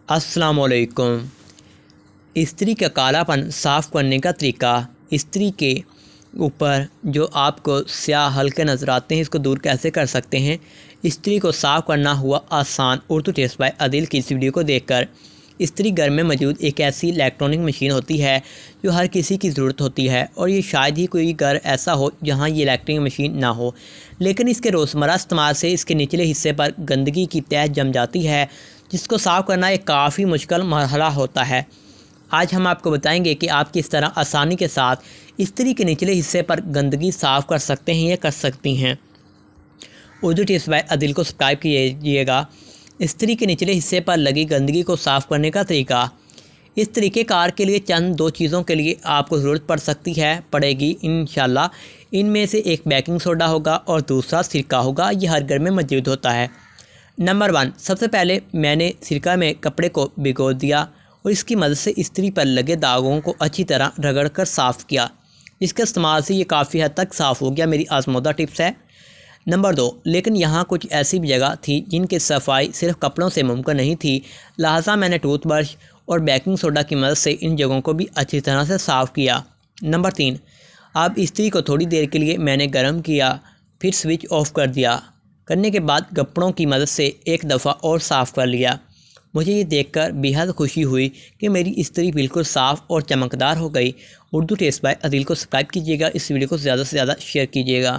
अस्सलामुअलैकुम। इस्त्री का कालापन साफ़ करने का तरीका। इस्त्री के ऊपर जो आपको स्याह हल्के नज़र आते हैं, इसको दूर कैसे कर सकते हैं। इस्त्री को साफ़ करना हुआ आसान। उर्दू टिप्स बाय आदिल की इस वीडियो को देखकर। इस्त्री घर में मौजूद एक ऐसी इलेक्ट्रॉनिक मशीन होती है जो हर किसी की ज़रूरत होती है, और ये शायद ही कोई घर ऐसा हो जहाँ ये इलेक्ट्रॉनिक मशीन ना हो। लेकिन इसके रोज़मर्रा इस्तेमाल से इसके निचले हिस्से पर गंदगी की तह जम जाती है, जिसको साफ़ करना एक काफ़ी मुश्किल मरहला होता है। आज हम आपको बताएंगे कि आप किस तरह आसानी के साथ इस्त्री के निचले हिस्से पर गंदगी साफ़ कर सकते हैं या कर सकती हैं। उर्दू टिप्स बाय आदिल को सब्सक्राइब कीजिएगा। इस्त्री के निचले हिस्से पर लगी गंदगी को साफ़ करने का तरीका। इस तरीक़ेकार के लिए चंद दो चीज़ों के लिए आपको ज़रूरत पड़ेगी इंशाल्लाह। इनमें से एक बेकिंग सोडा होगा और दूसरा सिरका होगा। ये हर घर में मौजूद होता है। नंबर 1, सबसे पहले मैंने सिरका में कपड़े को भिगो दिया और इसकी मदद से इस्त्री पर लगे दागों को अच्छी तरह रगड़ कर साफ़ किया। इसके इस्तेमाल से ये काफ़ी हद तक साफ़ हो गया। मेरी आज़मूदा टिप्स है। नंबर 2, लेकिन यहाँ कुछ ऐसी भी जगह थी जिनकी सफाई सिर्फ कपड़ों से मुमकिन नहीं थी, लिहाजा मैंने टूथब्रश और बेकिंग सोडा की मदद से इन जगहों को भी अच्छी तरह से साफ़ किया। नंबर 3, अब इस्त्री को थोड़ी देर के लिए मैंने गर्म किया, फिर स्विच ऑफ कर दिया। करने के बाद कपड़ों की मदद से एक दफ़ा और साफ़ कर लिया। मुझे ये देखकर बेहद खुशी हुई कि मेरी इस्त्री बिल्कुल साफ़ और चमकदार हो गई। उर्दू टिप्स बाय आदिल को सब्सक्राइब कीजिएगा। इस वीडियो को ज़्यादा से ज़्यादा शेयर कीजिएगा।